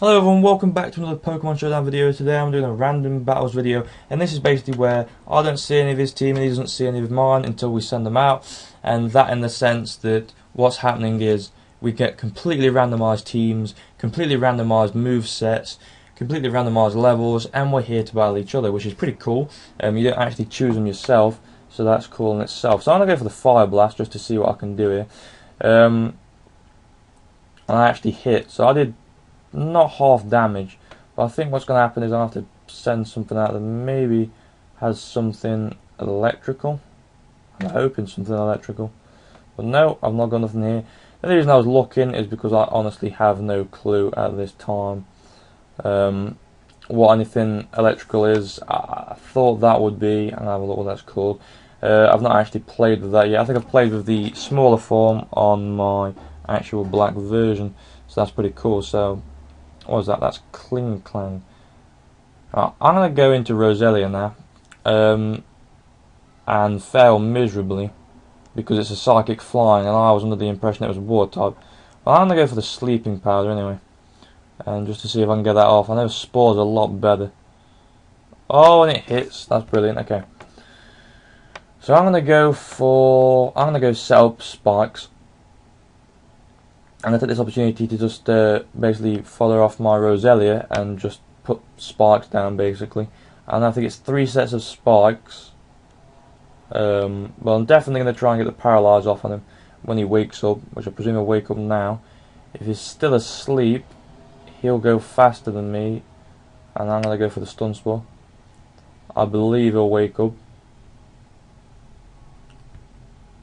Hello everyone, welcome back to another Pokemon Showdown video. Today I'm doing a random battles video, and this is basically where I don't see any of his team and he doesn't see any of mine until we send them out. And that in the sense that what's happening is we get completely randomised teams, completely randomised move sets, completely randomised levels, and we're here to battle each other, which is pretty cool. You don't actually choose them yourself, so that's cool in itself. So I'm going to go for the Fire Blast just to see what I can do here. And I actually hit, so I did not half damage, but I think what's going to happen is I'll have to send something out that maybe has something electrical. I'm hoping something electrical, but no, I've not got nothing here. And the reason I was looking is because I honestly have no clue at this time what anything electrical is. I thought that would be, and I have a look what that's called. I've not actually played with that yet. I think I've played with the smaller form on my actual black version, so that's pretty cool. So what was that? That's Kling Clang. Right, I'm going to go into Roselia now and fail miserably because it's a psychic flying and I was under the impression it was water type. But I'm going to go for the sleeping powder anyway, and just to see if I can get that off. I know Spore's a lot better. Oh, and it hits. That's brilliant. Okay. So I'm going to go set up spikes. And I take this opportunity to just basically follow off my Roselia and just put spikes down basically. And I think it's 3 sets of spikes. Well, I'm definitely going to try and get the paralyze off on him when he wakes up, which I presume he'll wake up now. If he's still asleep, he'll go faster than me, and I'm going to go for the stun spore. I believe he'll wake up.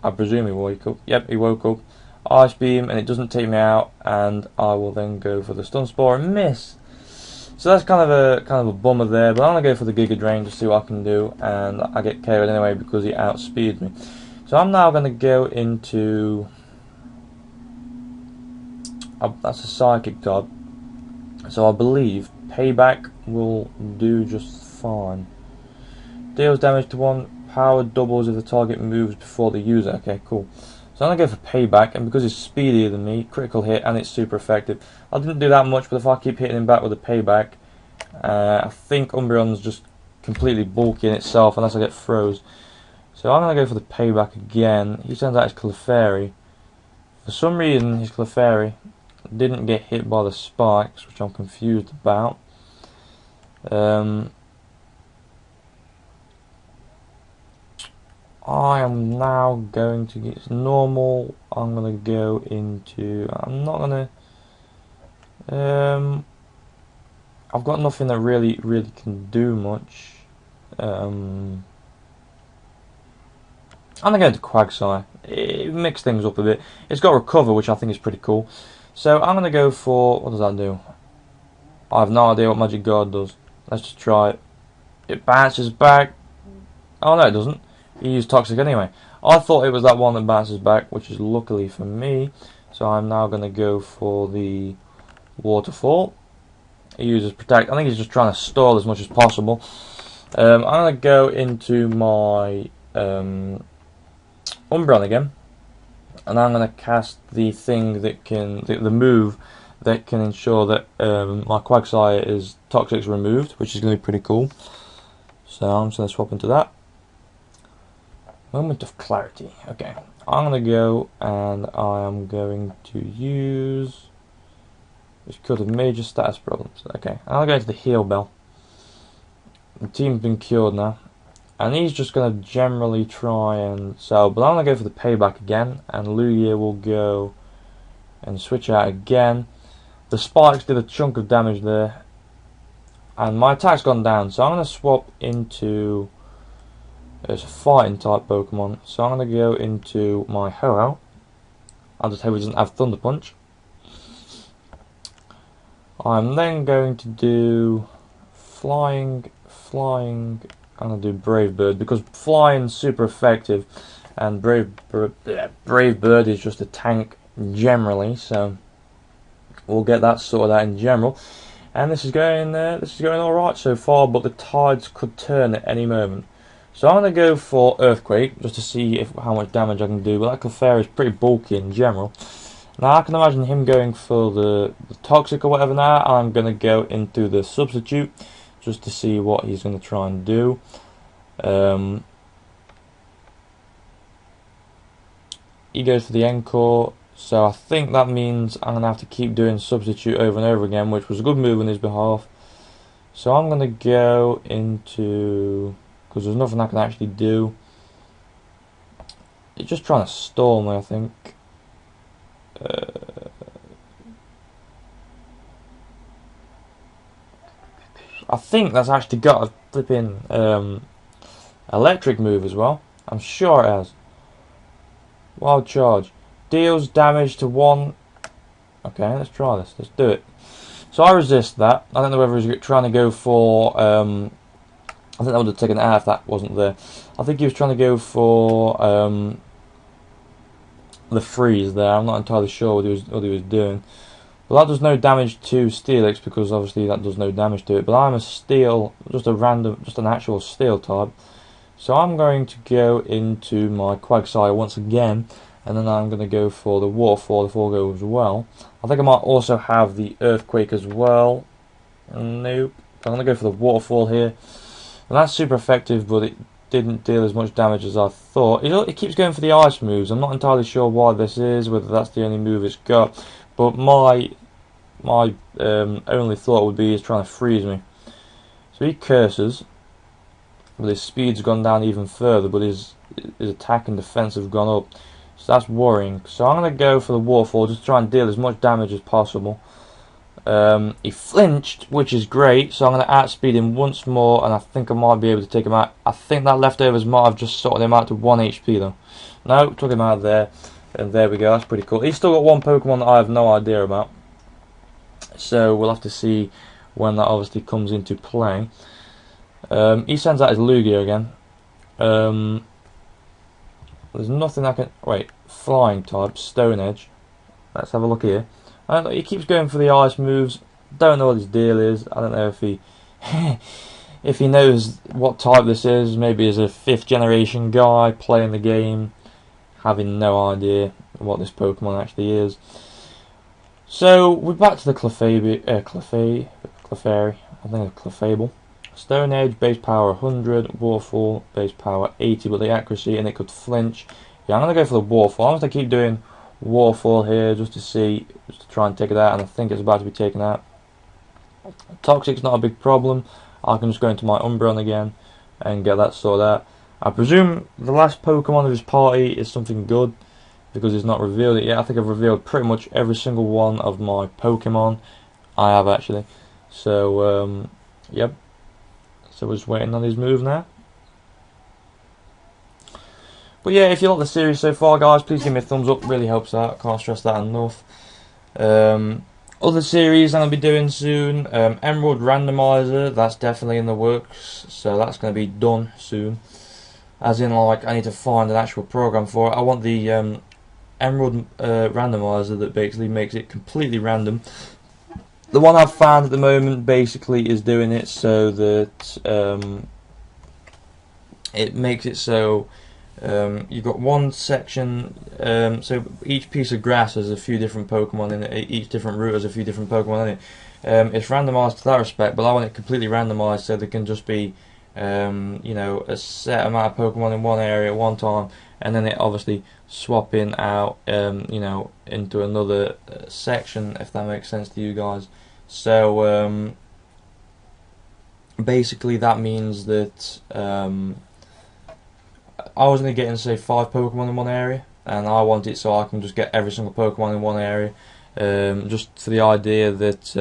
I presume he will wake up. Yep, he woke up. Ice Beam, and it doesn't take me out, and I will then go for the Stun Spore and miss. So that's kind of a bummer there, but I'm gonna go for the Giga Drain to see what I can do, and I get KO'd anyway because he outspeeds me. So I'm now gonna go into that's a Psychic type, so I believe Payback will do just fine. Deals damage to 1, power doubles if the target moves before the user. Okay, cool. So I'm going to go for Payback, and because it's speedier than me, critical hit, and it's super effective. I didn't do that much, but if I keep hitting him back with a Payback, I think Umbreon's just completely bulky in itself unless I get froze. So I'm going to go for the Payback again. He sends out his Clefairy. For some reason, his Clefairy didn't get hit by the spikes, which I'm confused about. I am now going to get normal. I'm going to go into. I'm not going to. I've got nothing that really can do much. I'm going to go into Quagsire. It mixed things up a bit. It's got Recover, which I think is pretty cool. So I'm going to go for. What does that do? I have no idea what Magic Guard does. Let's just try it. It bounces back. Oh no, it doesn't. He used Toxic anyway. I thought it was that one that bounces back, which is luckily for me. So I'm now going to go for the Waterfall. He uses Protect. I think he's just trying to stall as much as possible. I'm going to go into my Umbreon again. And I'm going to cast the thing that can, the move that can ensure that my Quagsire is Toxic's removed, which is going to be pretty cool. So I'm just going to swap into that. Moment of clarity. Okay, I'm going to go and I am going to use, which could have major status problems. Okay, I'll go into the Heal Bell. The team's been cured now, and he's just going to generally try and sell, but I'm going to go for the Payback again, and Lugia will go and switch out again. The spikes did a chunk of damage there, and my attack's gone down, so I'm going to swap into. It's a fighting type Pokemon, so I'm going to go into my Ho-Oh. I'll just hope he doesn't have Thunder Punch. I'm then going to do Flying. I'm going to do Brave Bird because Flying's super effective, and Brave Bird is just a tank generally, so we'll get that sorted out in general. And this is going all right so far, but the tides could turn at any moment. So I'm going to go for Earthquake, just to see how much damage I can do. But that Clefairy is pretty bulky in general. Now I can imagine him going for the toxic or whatever. Now I'm going to go into the substitute just to see what he's going to try and do. He goes for the encore, so I think that means I'm going to have to keep doing substitute over and over again, which was a good move on his behalf. So I'm going to go into, because there's nothing I can actually do. He's just trying to stall me, I think. I think that's actually got a flipping electric move as well. I'm sure it has. Wild charge. Deals damage to one. Okay, let's try this. Let's do it. So I resist that. I don't know whether he's trying to go for... I think that would have taken it out if that wasn't there. I think he was trying to go for the freeze there. I'm not entirely sure what he was doing. Well, that does no damage to Steelix because obviously that does no damage to it. But I'm a steel, just an actual steel type. So I'm going to go into my Quagsire once again, and then I'm going to go for the Waterfall if all goes well. I think I might also have the Earthquake as well. Nope. I'm going to go for the Waterfall here. And that's super effective, but it didn't deal as much damage as I thought. It keeps going for the ice moves. I'm not entirely sure why this is, whether that's the only move it's got. But my only thought would be he's trying to freeze me. So he curses. But his speed's gone down even further, but his attack and defense have gone up. So that's worrying. So I'm going to go for the Waterfall, just to try and deal as much damage as possible. He flinched, which is great, so I'm going to outspeed him once more, and I think I might be able to take him out. I think that leftovers might have just sorted him out to 1 HP though. No, took him out there, and there we go, that's pretty cool. He's still got one Pokemon that I have no idea about. So we'll have to see when that obviously comes into play. He sends out his Lugia again. There's nothing I can... Wait, flying type, Stone Edge. Let's have a look here. He keeps going for the ice moves. Don't know what his deal is. I don't know if he... if he knows what type this is. Maybe he's a 5th generation guy playing the game, having no idea what this Pokemon actually is. So, we're back to the Clefairy. I think it's Clefable. Stone Edge, base power 100, Waterfall, base power 80, but the accuracy, and it could flinch. Yeah, I'm going to go for the Waterfall. I'm going to keep doing Waterfall here just to try and take it out, and I think it's about to be taken out. Toxic's not a big problem. I can just go into my Umbreon again and get that sorted out. I presume the last Pokemon of his party is something good, because he's not revealed it yet. I think I've revealed pretty much every single one of my Pokemon. I have actually. So, yep. So we're just waiting on his move now. But yeah, if you like the series so far, guys, please give me a thumbs up. Really helps out. Can't stress that enough. Other series I'm going to be doing soon. Emerald Randomizer, that's definitely in the works. So that's going to be done soon. As in, like, I need to find an actual program for it. I want the Emerald Randomizer that basically makes it completely random. The one I've found at the moment basically is doing it so that it makes it so you've got one section, so each piece of grass has a few different Pokemon in it, each different route has a few different Pokemon in it. It's randomised to that respect, but I want it completely randomised so there can just be you know, a set amount of Pokemon in one area at one time, and then it obviously swapping out you know, into another section, if that makes sense to you guys. So basically that means that I was going to get in, say, 5 Pokemon in one area, and I want it so I can just get every single Pokemon in one area, just for the idea that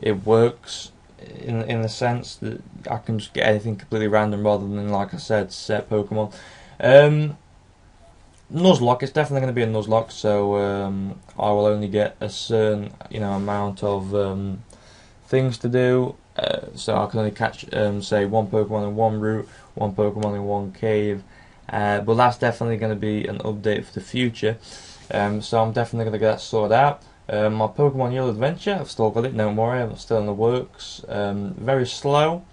it works in the sense that I can just get anything completely random rather than, like I said, set Pokemon. Nuzlocke, it's definitely going to be a Nuzlocke, so I will only get a certain, you know, amount of things to do. So I can only catch, say, 1 Pokemon in one route, 1 Pokemon in one cave. But that's definitely going to be an update for the future. So I'm definitely going to get that sorted out. My Pokemon Yellow Adventure, I've still got it, don't worry, I'm still in the works. Very slow,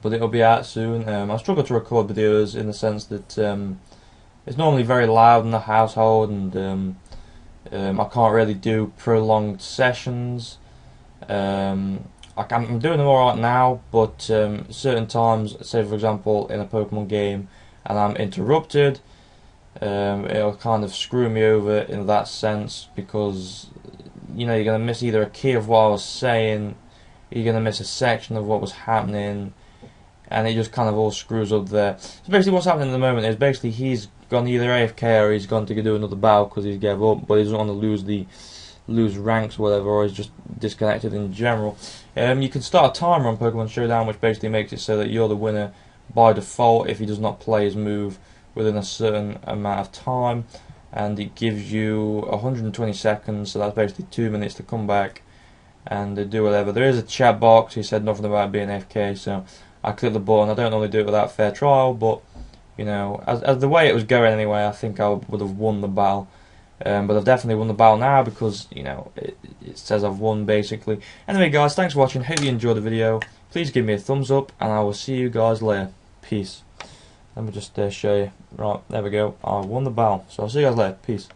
but it'll be out soon. I struggle to record videos in the sense that it's normally very loud in the household, and I can't really do prolonged sessions. I'm doing them alright now, but certain times, say for example in a Pokemon game, and I'm interrupted, it'll kind of screw me over in that sense, because you know, you're going to miss either a key of what I was saying, you're going to miss a section of what was happening, and it just kind of all screws up there. So basically what's happening at the moment is basically he's gone either AFK or he's gone to do another battle because he's gave up, but he doesn't want to lose ranks or whatever, or he's just disconnected in general. You can start a timer on Pokemon Showdown, which basically makes it so that you're the winner by default if he does not play his move within a certain amount of time, and it gives you 120 seconds, so that's basically 2 minutes to come back and do whatever. There is a chat box. He said nothing about being AFK, so I clicked the button. I don't normally do it without fair trial, but you know, as the way it was going anyway, I think I would have won the battle. But I've definitely won the battle now because, you know, it says I've won basically. Anyway guys, thanks for watching. Hope you enjoyed the video. Please give me a thumbs up and I will see you guys later. Peace. Let me just show you. Right, there we go. I won the battle. So I'll see you guys later. Peace.